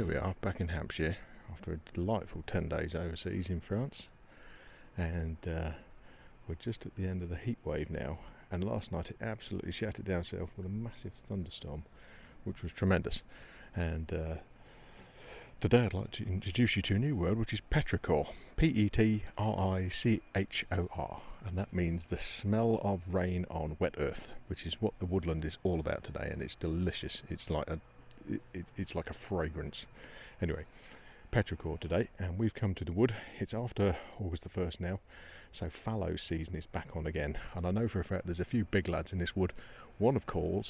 here we are back in Hampshire after a delightful 10 days overseas in France, and we're just at the end of the heat wave now, and last night it absolutely shut it down itself with a massive thunderstorm which was tremendous. And today I'd like to introduce you to a new word, which is Petrichor, Petrichor, and that means the smell of rain on wet earth, which is what the woodland is all about today, and it's delicious. It's like a fragrance. Anyway, Petrichor today, and we've come to the wood. It's after August the 1st now, so fallow season is back on again, and I know for a fact there's a few big lads in this wood, one of whom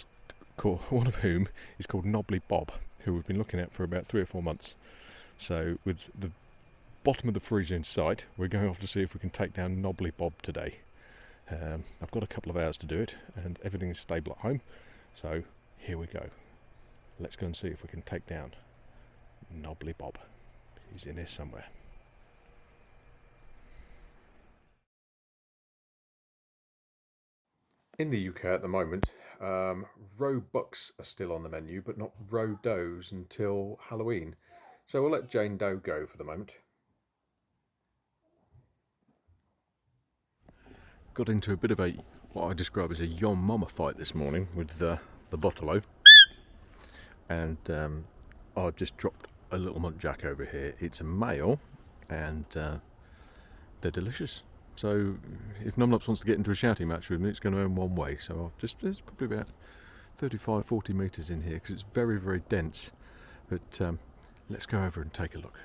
is called Knobbly Bob, who we've been looking at for about 3 or 4 months. So with the bottom of the freezer in sight, we're going off to see if we can take down Knobbly Bob today. I've got a couple of hours to do it, and everything is stable at home, so here we go. Let's go and see if we can take down Knobbly Bob. He's in here somewhere. In the UK at the moment, roe bucks are still on the menu, but not roe does until Halloween. So we'll let Jane Doe go for the moment. Got into a bit of what I describe as a yon mama fight this morning with the Bottolo, and I've just dropped a little muntjac over here. It's a male, and they're delicious. So if Numnups wants to get into a shouting match with me, it's going to end one way. So there's probably about 35-40 metres in here, because it's very, very dense. But let's go over and take a look.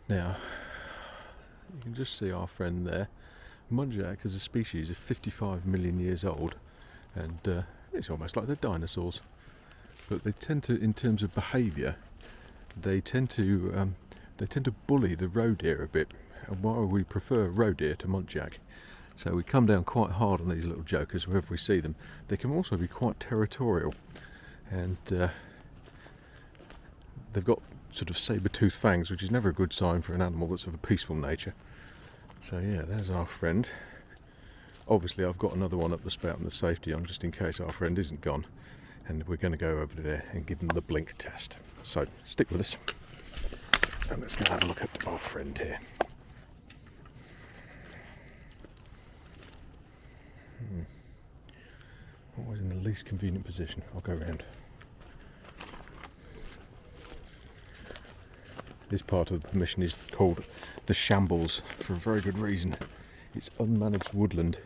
Now, you can just see our friend there. Muntjac as a species is 55 million years old, and it's almost like they're dinosaurs. But they tend to, in terms of behaviour, they tend to bully the roe deer a bit. And while we prefer roe deer to muntjac, so we come down quite hard on these little jokers wherever we see them. They can also be quite territorial, and they've got sort of saber-toothed fangs, which is never a good sign for an animal that's of a peaceful nature. So yeah, there's our friend. Obviously I've got another one up the spout and the safety on, just in case our friend isn't gone, and we're going to go over there and give them the blink test. So stick with us, and let's go have a look at our friend here. Always in the least convenient position. I'll go around. This part of the mission is called the Shambles for a very good reason. It's unmanaged woodland,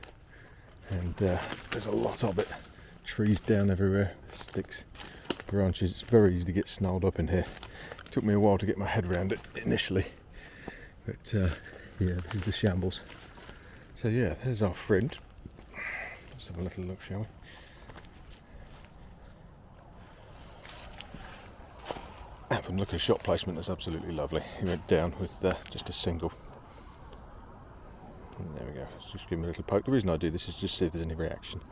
and there's a lot of it. Trees down everywhere, sticks, branches. It's very easy to get snarled up in here. It took me a while to get my head around it initially, but yeah, this is the Shambles. So yeah, there's our friend. Let's have a little look, shall we? And from looking at shot placement, that's absolutely lovely. He went down with just a single. And there we go. Let's just give him a little poke. The reason I do this is just to see if there's any reaction.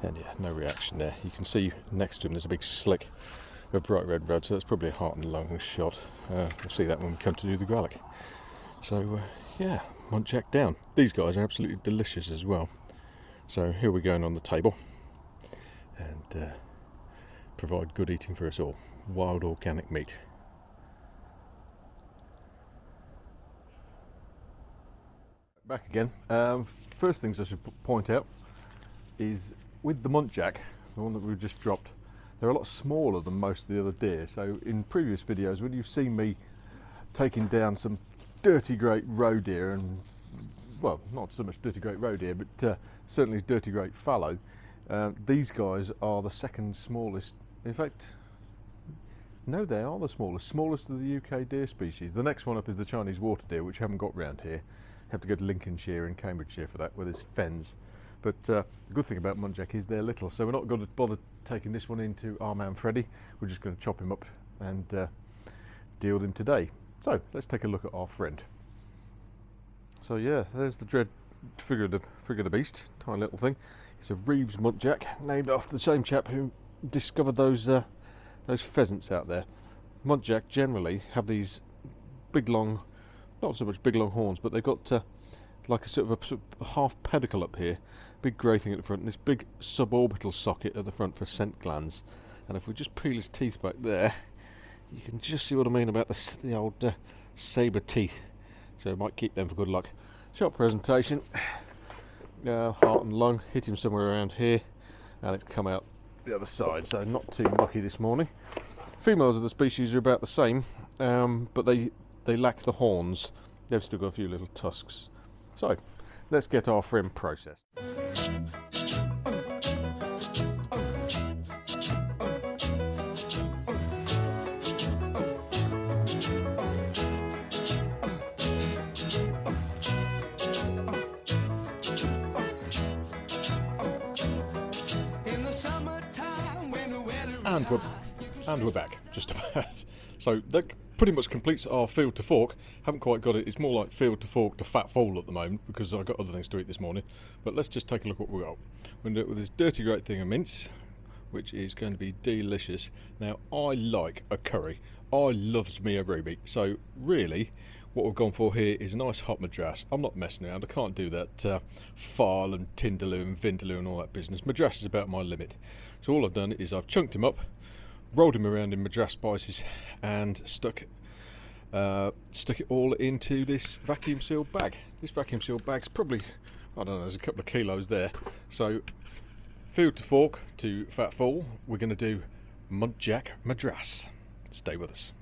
And yeah, no reaction there. You can see next to him there's a big slick of bright red road, so that's probably a heart and lung shot. We'll see that when we come to do the Gralloch. So yeah, muntjac down. These guys are absolutely delicious as well. So here we're going on the table, and provide good eating for us all. Wild organic meat. Back again. First things I should point out is with the muntjac, the one that we've just dropped, they're a lot smaller than most of the other deer. So in previous videos, when you've seen me taking down some dirty great roe deer, and well, not so much dirty great roe deer, but certainly dirty great fallow, these guys are the second smallest. In fact, no, they are the smallest of the UK deer species. The next one up is the Chinese water deer, which haven't got round here. Have to go to Lincolnshire and Cambridgeshire for that, where there's fens. But the good thing about muntjac is they're little, so we're not going to bother taking this one into our man Freddy. We're just going to chop him up and deal with him today. So let's take a look at our friend. So yeah, there's the dread figure of the beast, tiny little thing. It's a Reeves muntjac, named after the same chap who discovered those pheasants out there. Muntjac generally have these big long, not so much big long horns, but they've got like a sort of a half pedicle up here, big grey thing at the front, and this big suborbital socket at the front for scent glands. And if we just peel his teeth back there, you can just see what I mean about the old sabre teeth. So I might keep them for good luck. Short presentation. Heart and lung, hit him somewhere around here, and it's come out the other side, so not too mucky this morning. Females of the species are about the same, but they lack the horns. They've still got a few little tusks. So let's get our friend processed. And we're back, just about. So that pretty much completes our field to fork. Haven't quite got it. It's more like field to fork to fat foal at the moment because I've got other things to eat this morning. But let's just take a look at what we've got. We're going to do it with this dirty great thing of mince, which is going to be delicious. Now, I like a curry. I loves me a ruby. So really, what we've gone for here is a nice hot madras. I'm not messing around. I can't do that file and tindaloo and vindaloo and all that business. Madras is about my limit. So all I've done is I've chunked him up, rolled him around in madras spices, and stuck it all into this vacuum sealed bag. This vacuum sealed bag's probably, I don't know, there's a couple of kilos there. So field to fork to fat foal, we're going to do muntjac madras. Stay with us.